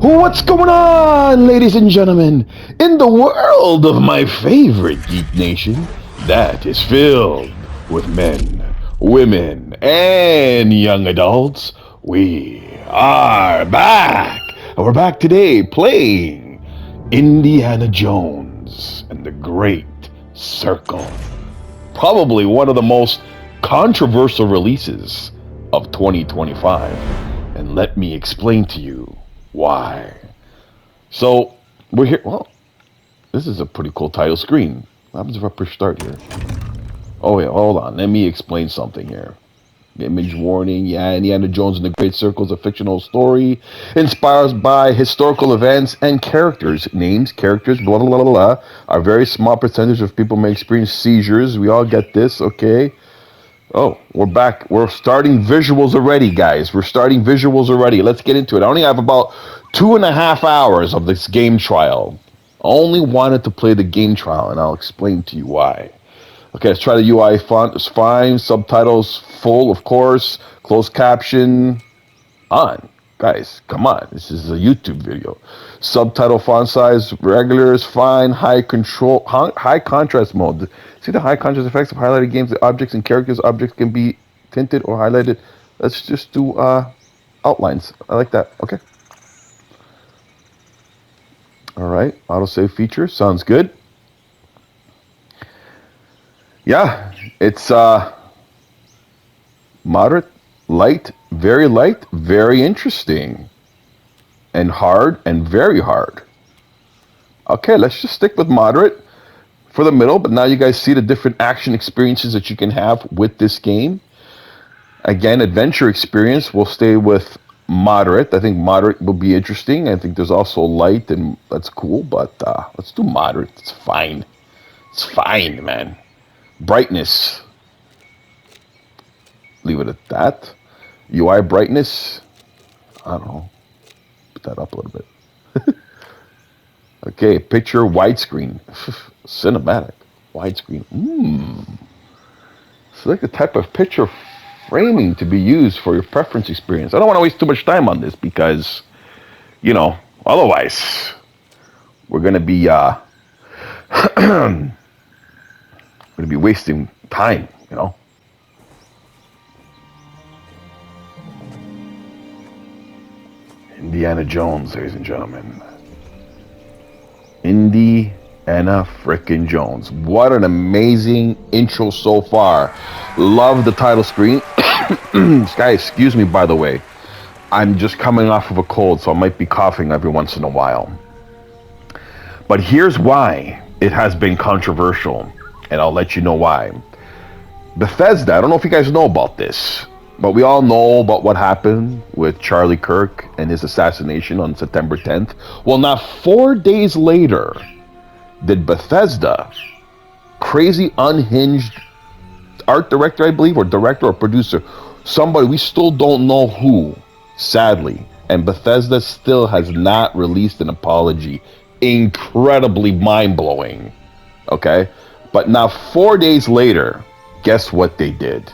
What's going on, ladies and gentlemen? In the world of my favorite geek nation, that is filled with men, women, and young adults, we are back. And we're back today playing Indiana Jones and the Great Circle. Probably one of the most controversial releases of 2025. And let me explain to you why. So, we're here. Well, this is a pretty cool title screen. What happens if I push start here? Oh, yeah, hold on. Let me explain something here. Image warning. Yeah, Indiana Jones and the Great Circle is a fictional story inspired by historical events and characters. Names, characters, blah, blah, blah, blah. A very small percentage of people may experience seizures. We all get this, okay? Oh, we're back. We're starting visuals already, guys. We're starting visuals already. Let's get into it. I only have about 2.5 hours of this game trial. I only wanted to play the game trial, and I'll explain to you why. Okay, let's try the UI font. It's fine. Subtitles full, of course. Closed caption on. Guys, come on. This is a YouTube video. Subtitle font size regular is fine. High contrast mode. See the high contrast effects of highlighted games, the objects and characters. Objects can be tinted or highlighted. Let's just do outlines. I like that. Okay. All right. Autosave feature. Sounds good. Yeah. It's moderate, light, very interesting. And hard and very hard. Okay, let's just stick with moderate for the middle, but now you guys see the different action experiences that you can have with this game. Again, adventure experience, we'll stay with moderate. I think moderate will be interesting. I think there's also light, and that's cool, but let's do moderate. It's fine. It's fine, man. Brightness. Leave it at that. UI brightness. I don't know. Put that up a little bit. Okay, picture widescreen. Cinematic. Widescreen. Select the type of picture framing to be used for your preference experience. I don't want to waste too much time on this because, you know, otherwise we're going to be wasting time, you know. Indiana Jones, ladies and gentlemen. Indiana frickin' Jones. What an amazing intro so far. Love the title screen. Guys, excuse me, by the way. I'm just coming off of a cold, so I might be coughing every once in a while. But here's why it has been controversial, and I'll let you know why. Bethesda, I don't know if you guys know about this, but we all know about what happened with Charlie Kirk and his assassination on September 10th. Well, now 4 days later, did Bethesda, crazy unhinged art director, I believe, or director or producer, somebody, we still don't know who, sadly, and Bethesda still has not released an apology. Incredibly mind-blowing, okay? But now 4 days later, guess what they did?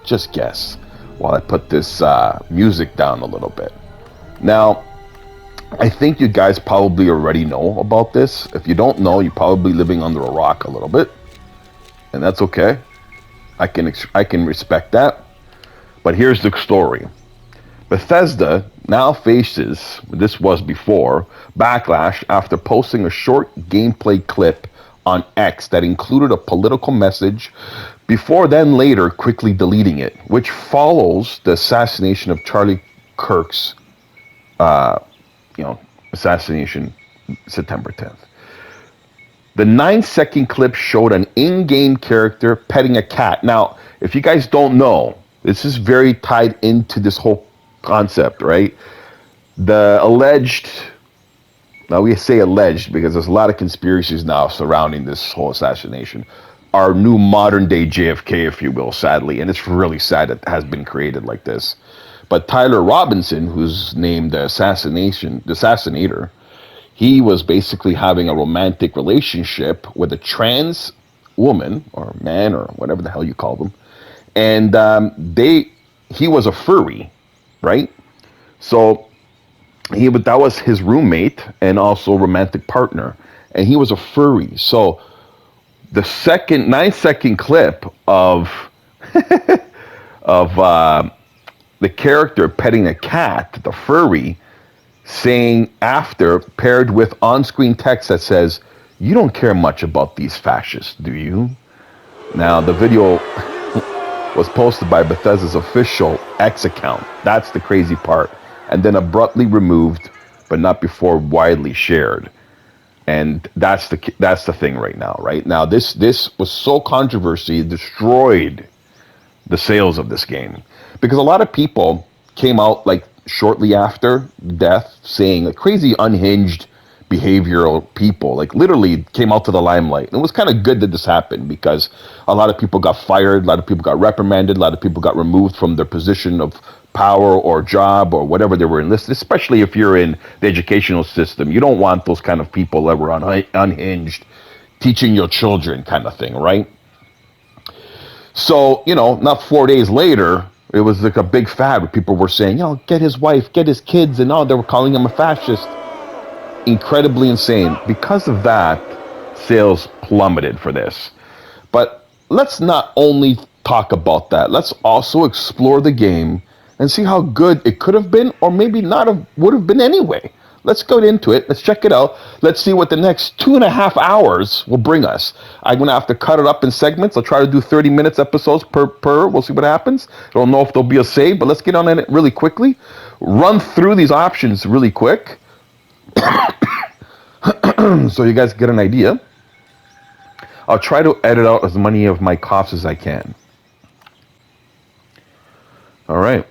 Just guess. While I put this music down a little bit. Now, I think you guys probably already know about this. If you don't know, you're probably living under a rock a little bit. And that's okay. I can respect that. But here's the story. Bethesda now faces, this was before, backlash after posting a short gameplay clip on X that included a political message, before then later quickly deleting it, which follows the assassination of Charlie Kirk's assassination September 10th. The 9-second clip showed an in-game character petting a cat. Now, if you guys don't know, this is very tied into this whole concept, right? The alleged, now we say alleged because there's a lot of conspiracies now surrounding this whole assassination. Our new modern day JFK, if you will, sadly, and it's really sad that it has been created like this. But Tyler Robinson, who's named the assassinator, he was basically having a romantic relationship with a trans woman or man or whatever the hell you call them, and he was a furry, right? So that was his roommate and also romantic partner, and he was a furry. So the 9-second clip of the character petting a cat, the furry, saying after, paired with on-screen text that says, "You don't care much about these fascists, do you?" Now, the video was posted by Bethesda's official X account. That's the crazy part. And then abruptly removed, but not before widely shared. And that's the thing right now. Right now, this was so controversial, it destroyed the sales of this game, because a lot of people came out like shortly after death saying like crazy unhinged behavioral people like literally came out to the limelight. And it was kind of good that this happened, because a lot of people got fired, a lot of people got reprimanded, a lot of people got removed from their position of power or job or whatever they were enlisted, especially if you're in the educational system. You don't want those kind of people that were unhinged teaching your children kind of thing, right? So, not 4 days later, it was like a big fad where people were saying, get his wife, get his kids, and they were calling him a fascist. Incredibly insane. Because of that, sales plummeted for this. But let's not only talk about that, let's also explore the game and see how good it could have been, or maybe not would have been anyway. Let's go into it. Let's check it out. Let's see what the next 2.5 hours will bring us. I'm going to have to cut it up in segments. I'll try to do 30 minutes episodes per. We'll see what happens. I don't know if there'll be a save, but let's get on it really quickly. Run through these options really quick so you guys get an idea. I'll try to edit out as many of my coughs as I can. All right.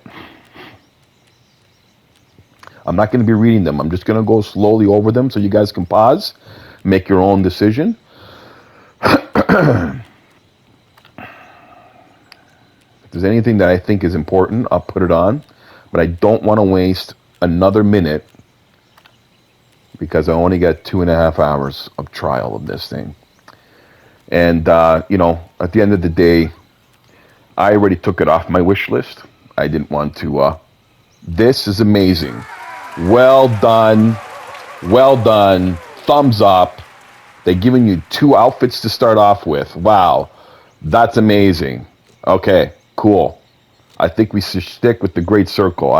I'm not going to be reading them. I'm just going to go slowly over them so you guys can pause, make your own decision. If there's anything that I think is important, I'll put it on. But I don't want to waste another minute, because I only got 2.5 hours of trial of this thing. And, at the end of the day, I already took it off my wish list. I didn't want to. This is amazing. Well done. Well done. Thumbs up. They're giving you 2 outfits to start off with. Wow. That's amazing. Okay, cool. I think we should stick with the Great Circle.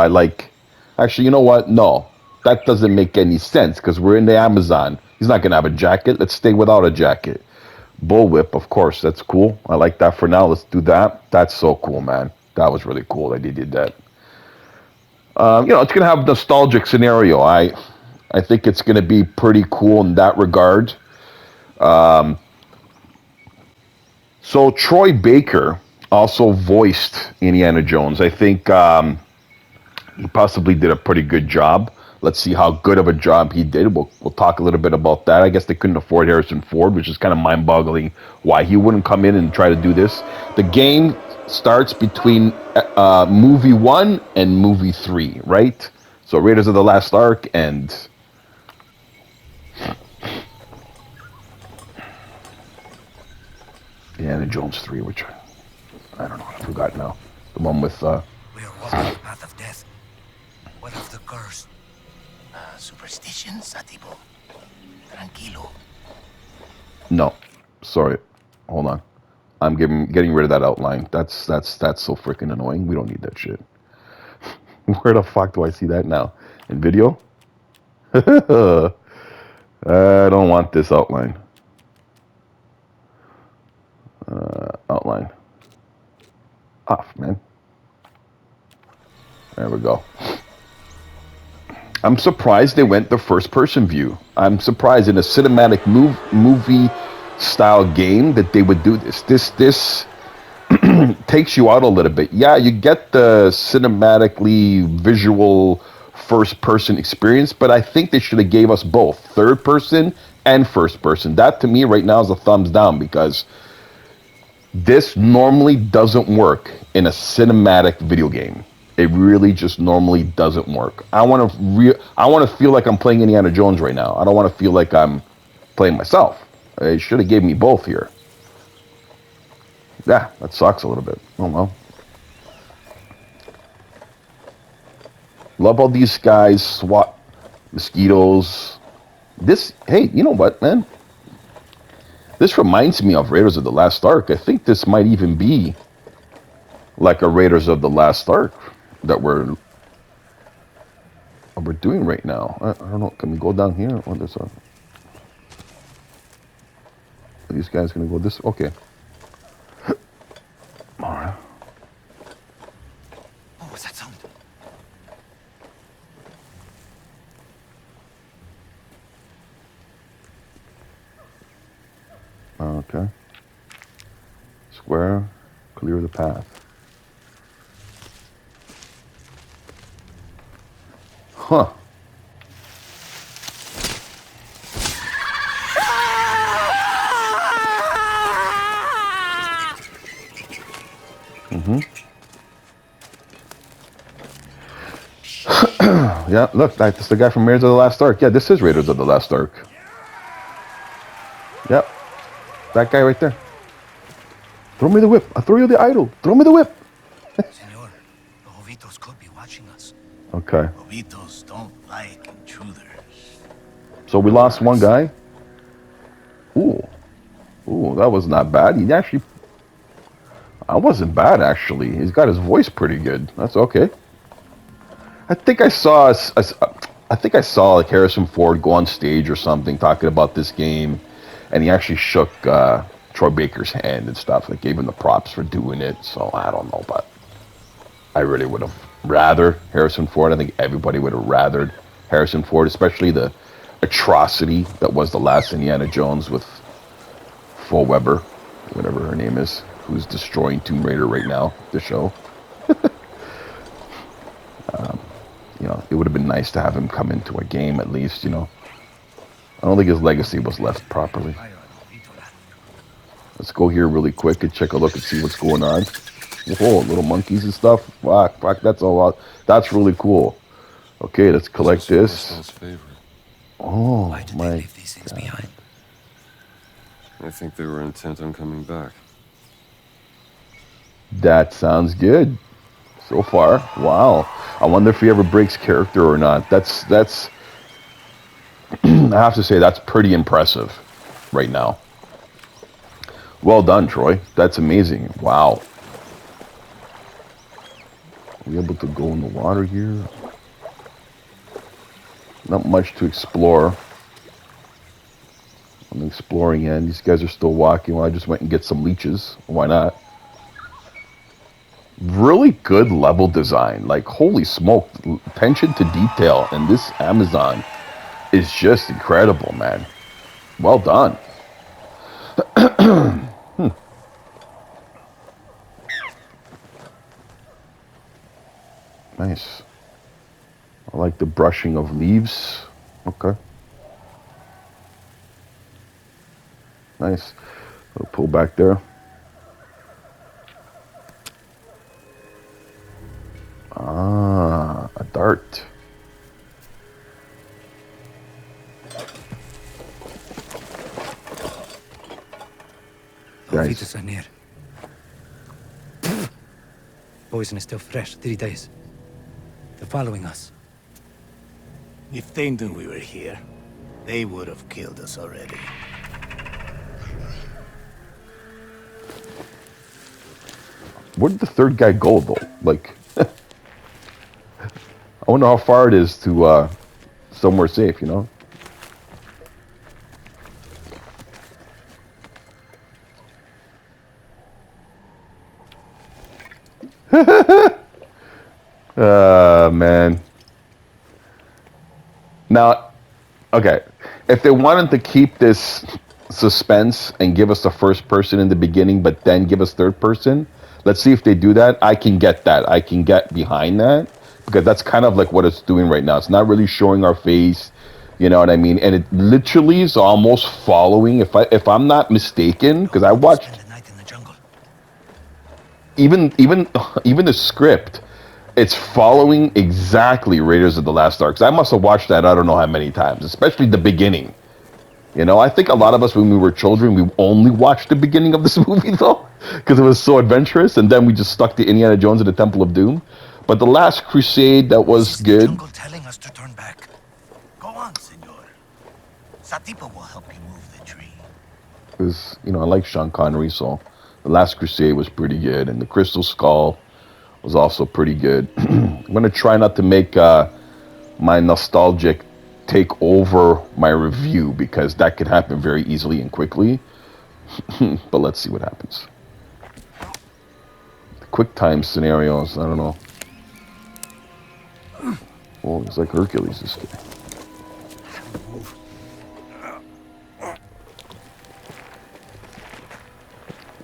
Actually, you know what? No. That doesn't make any sense, because we're in the Amazon. He's not going to have a jacket. Let's stay without a jacket. Bullwhip, of course. That's cool. I like that for now. Let's do that. That's so cool, man. That was really cool that they did that. It's going to have a nostalgic scenario. I think it's going to be pretty cool in that regard. So Troy Baker also voiced Indiana Jones. I think he possibly did a pretty good job. Let's see how good of a job he did. We'll talk a little bit about that. I guess they couldn't afford Harrison Ford, which is kind of mind-boggling why he wouldn't come in and try to do this. The game starts between movie 1 and movie 3, right? So Raiders of the Lost Ark and Indiana Jones 3, which I don't know, I forgot now. The one with... We are walking the path of death. What of the curse? Superstitions, Atibo. Tranquilo. No, sorry. Hold on. I'm getting rid of that outline. That's so freaking annoying. We don't need that shit. Where the fuck do I see that now? In video? I don't want this outline. Outline. Off, man. There we go. I'm surprised they went the first-person view. I'm surprised in a cinematic movie-style game that they would do this. This takes you out a little bit. Yeah, you get the cinematically visual first-person experience, but I think they should have gave us both third-person and first-person. That, to me, right now is a thumbs down, because this normally doesn't work in a cinematic video game. It really just normally doesn't work. I want to feel like I'm playing Indiana Jones right now. I don't want to feel like I'm playing myself. They should have gave me both here. Yeah, that sucks a little bit. Oh well. Love all these guys Mosquitoes. This, hey, you know what, man? This reminds me of Raiders of the Last Ark. I think this might even be like a Raiders of the Last Ark that we're doing right now. I don't know. Can we go down here? Oh, there's a... Are these guys gonna go this? Okay. All right. What was that sound? Okay. Square. Clear the path. Huh. Yeah, look, that's the guy from Raiders of the Last Ark. Yeah, this is Raiders of the Last Ark. Yep. That guy right there. Throw me the whip. I'll throw you the idol. Throw me the whip. Senor, the Jovitos could be watching us. Okay. Jovitos don't like intruders. So we lost one guy. Ooh. Ooh, that was not bad. He actually... I wasn't bad, actually. He's got his voice pretty good. That's okay. I think I saw... I think I saw like Harrison Ford go on stage or something talking about this game. And he actually shook Troy Baker's hand and stuff. Like, gave him the props for doing it. So, I don't know, but... I really would have rather Harrison Ford. I think everybody would have rathered Harrison Ford, especially the atrocity that was the last Indiana Jones with Fo Weber, whatever her name is, who's destroying Tomb Raider right now, the show. You know, it would have been nice to have him come into a game at least, you know. I don't think his legacy was left properly. Let's go here really quick and check a look and see what's going on. Oh, little monkeys and stuff. Fuck, that's a lot. That's really cool. Okay, let's collect this. Oh, Why did they my leave these things behind? I think they were intent on coming back. That sounds good. So far. Wow. I wonder if he ever breaks character or not. That's I have to say that's pretty impressive right now. Well done, Troy. That's amazing. Wow. Are we able to go in the water here? Not much to explore. I'm exploring and these guys are still walking. Well, I just went and get some leeches. Why not? Really good level design. Like, holy smoke. Attention to detail in this Amazon is just incredible, man. Well done. Nice. I like the brushing of leaves. Okay. Nice. I'll pull back there. Ah, a dart. The Jovitos are near. Poison is still fresh, 3 days. They're following us. If they knew we were here, they would have killed us already. Where did the third guy go, though? Like, I wonder how far it is to somewhere safe, you know? Man. Now, okay, if they wanted to keep this suspense and give us the first person in the beginning, but then give us third person, let's see if they do that. I can get that. I can get behind that because that's kind of like what it's doing right now. It's not really showing our face, you know what I mean? And it literally is almost following. If I'm not mistaken, because I watched even the script. It's following exactly Raiders of the Last Ark. I must have watched that I don't know how many times, especially the beginning. You know, I think a lot of us when we were children, we only watched the beginning of this movie, though, because it was so adventurous, and then we just stuck to Indiana Jones and the Temple of Doom. But the last Crusade, that was good. Telling us to turn back. Go want, senor. Satipa will help you move the tree. Because, you know, I like Sean Connery, so The Last Crusade was pretty good, and The Crystal Skull was also pretty good. I'm going to try not to make my nostalgic take over my review, because that could happen very easily and quickly. But let's see what happens. Quick time scenarios, I don't know. Oh, it's like Hercules, this guy.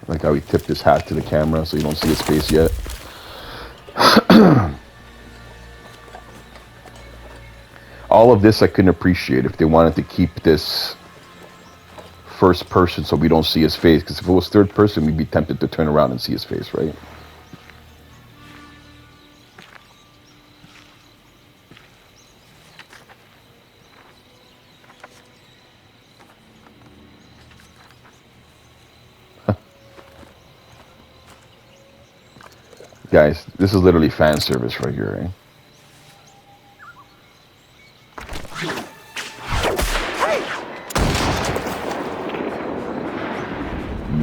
Like how he tipped his hat to the camera so you don't see his face yet. All of this I couldn't appreciate if they wanted to keep this first person so we don't see his face. Because if it was third person, we'd be tempted to turn around and see his face, right? Guys, this is literally fan service right here, right?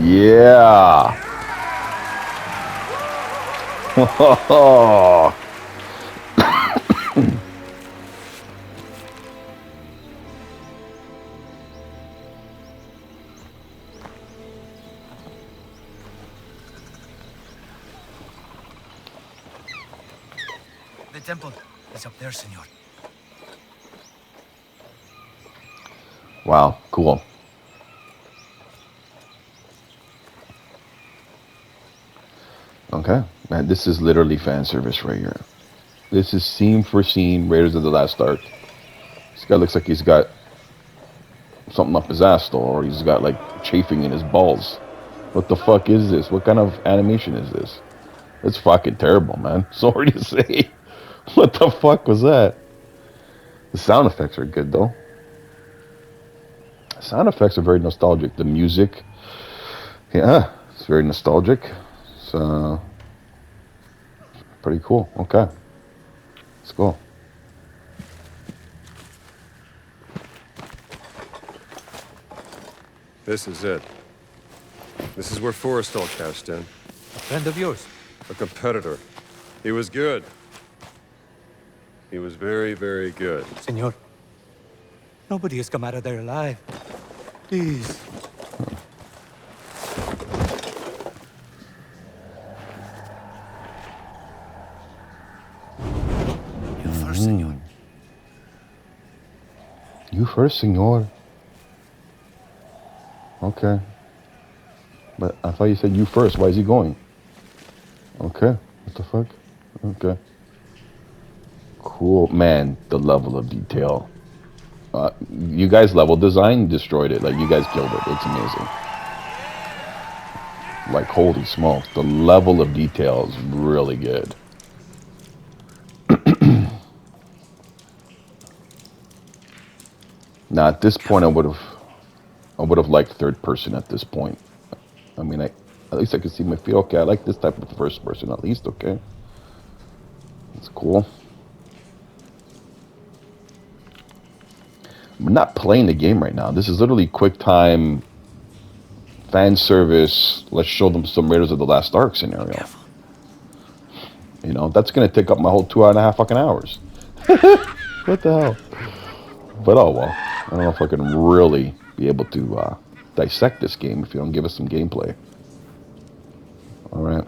Yeah. The temple is up there, senor. Wow, cool. Okay, man, this is literally fan service right here. This is scene for scene Raiders of the Last Ark. This guy looks like he's got something up his ass, though, or he's got like chafing in his balls. What the fuck is this? What kind of animation is this? It's fucking terrible, man. Sorry to say. What the fuck was that? The sound effects are good, though. Sound effects are very nostalgic. The music, yeah, it's very nostalgic. It's pretty cool. Okay, let's go. This is it. This is where Forrestal cashed in. A friend of yours. A competitor. He was good. He was very, very good. Senor, nobody has come out of there alive. Please. You first, senor. You first, senor. Okay. But I thought you said you first. Why is he going? Okay. What the fuck? Okay. Cool. Man, the level of detail. You guys level design destroyed it. Like, you guys killed it. It's amazing. Like, holy smokes. The level of detail is really good. Now, at this point, I would have liked third person at this point. I mean, at least I could see my feel. Okay, I like this type of first person at least. Okay, that's cool. I'm not playing the game right now. This is literally quick time fan service. Let's show them some Raiders of the Last Ark scenario. Careful. You know, that's gonna take up my whole 2.5 fucking hours. What the hell? But oh well. I don't know if I can really be able to dissect this game if you don't give us some gameplay. All right.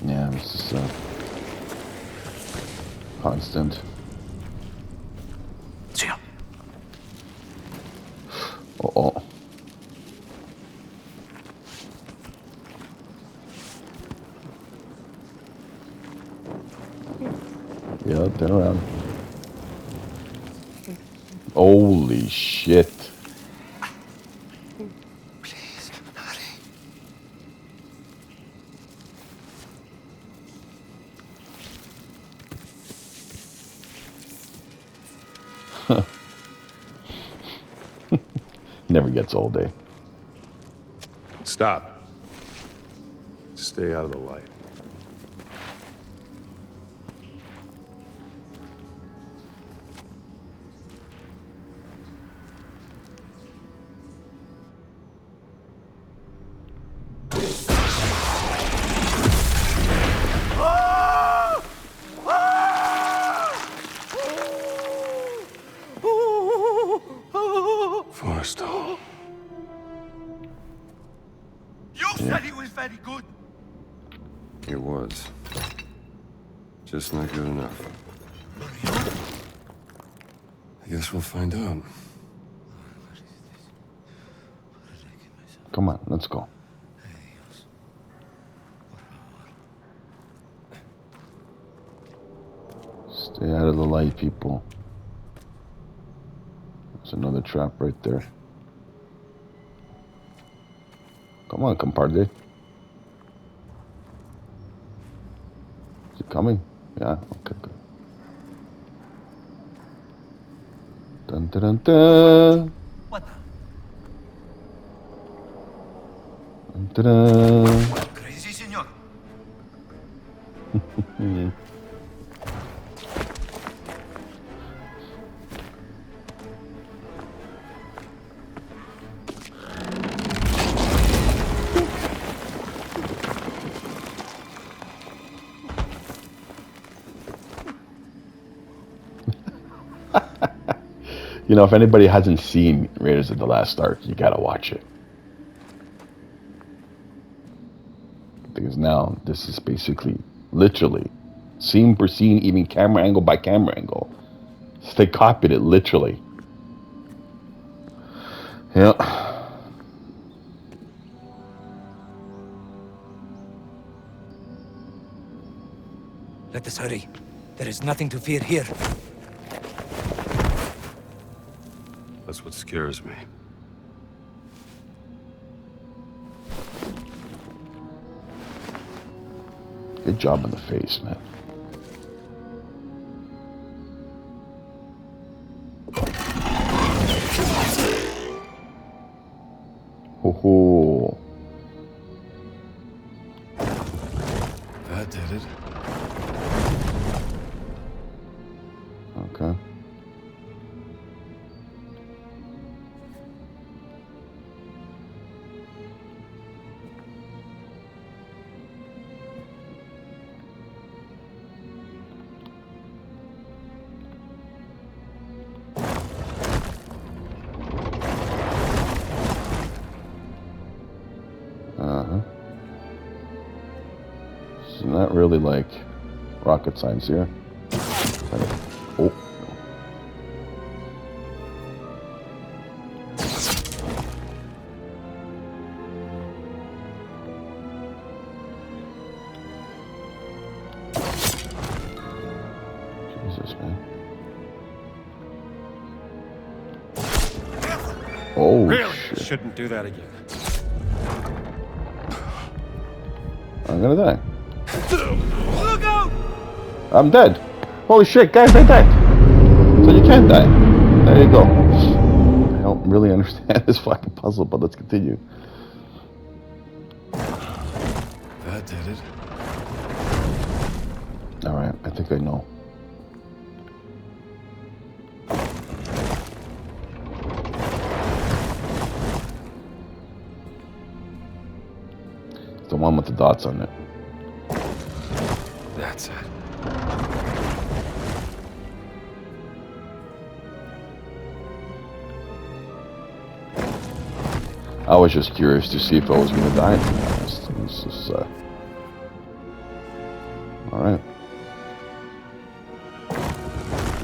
Yeah, this is constant. Senor. Uh-oh. Yeah, turn around. Holy shit. Please, hurry. Never gets old, eh? Stop. stay out of the light. Forrestal. You said he was very good. It was. Just not good enough. I guess we'll find out. Come on, let's go. Stay out of the light, people. There's another trap right there. Come on, compadre. Is it coming? Yeah, okay, good. Dun dun dun dun. What the? Dun dun dun. Crazy, senor. You know, if anybody hasn't seen Raiders of the Lost Ark, you gotta watch it. Because now this is basically, literally, scene per scene, even camera angle by camera angle. So they copied it literally. Yeah. Let us hurry. There is nothing to fear here. That's what scares me. Good job in the face, man. Ho ho. That did it. Okay. It's not really like rocket science here. Oh. Jesus, man. Oh, Really? shit. Shouldn't do that again. I'm gonna die. Look out! I'm dead. Holy shit, guys, I died. So you can die. There you go. I don't really understand this fucking puzzle, but let's continue. That did it. Alright, I think I know. The one with the dots on it. That's it. I was just curious to see if I was gonna die, to be honest. It's just, alright.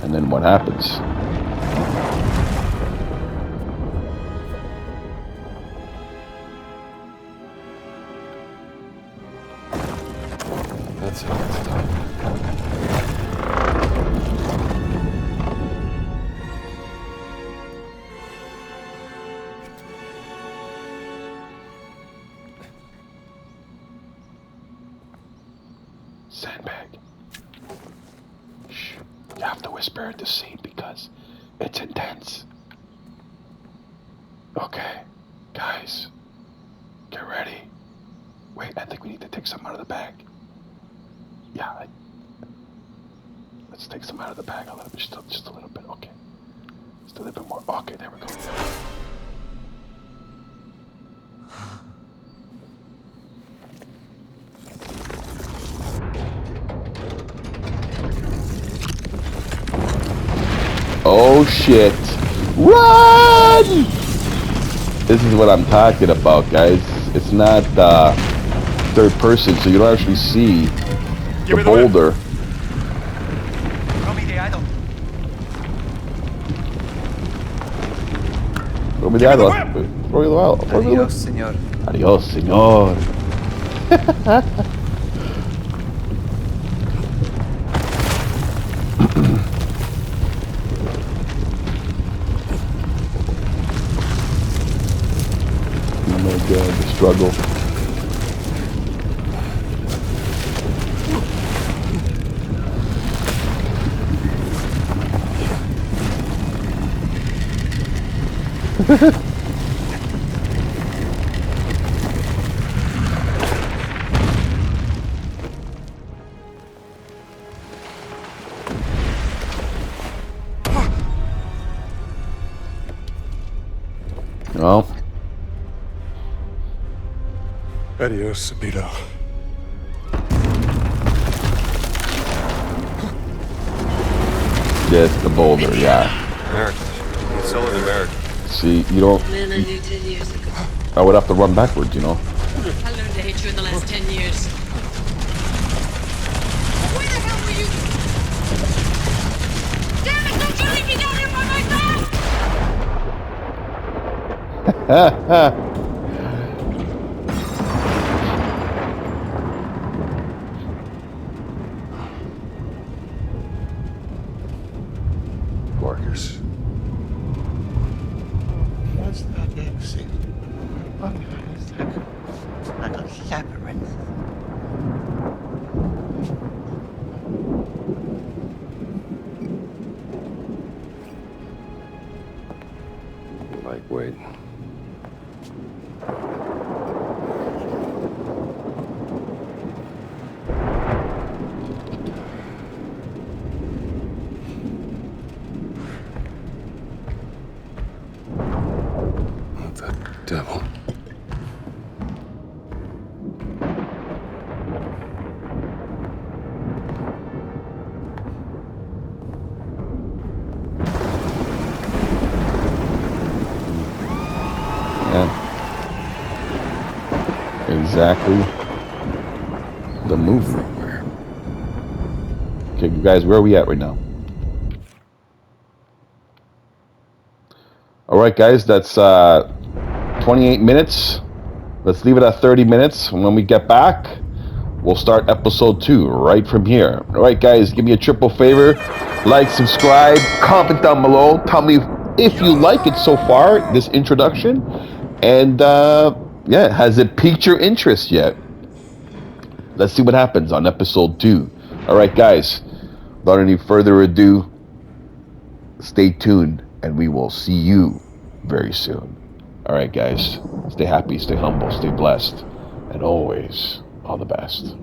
And then what happens? That's how it's done. Sandbag. Shh. You have to whisper at the scene because it's intense. Okay. Guys, get ready. Wait, I think we need to take some out of the bag. Yeah, let's take some out of the bag a little bit, just a little bit, okay. Just a little bit more, okay, there we go. Oh shit. Run! This is what I'm talking about, guys. It's not third person, so you don't actually see the boulder. Throw me the idol. Throw me the idol. Throw me the idol. Adios, señor. Adios, señor. Oh my god, the struggle. Well, Adios, Sabito. that's the boulder, yeah. America. It's still in America. See, you don't. Man I knew 10 years ago. I would have to run backwards, you know. I learned to hate you in the last 10 years. Where the hell were you? Damn it, don't you leave me down here by myself! Marcus. What's that exit? What is that? Like a labyrinth. Lightweight. What the devil? Yeah. Exactly the movie. Okay, guys, where are we at right now? All right, guys, that's 28 minutes. Let's leave it at 30 minutes. When we get back, we'll start episode 2 right from here. All right, guys, give me a triple favor. Like, subscribe, comment down below. Tell me if you like it so far, this introduction. And, yeah, has it piqued your interest yet? Let's see what happens on episode 2. All right, guys, without any further ado, stay tuned, and we will see you very soon. All right, guys, stay happy, stay humble, stay blessed, and always all the best.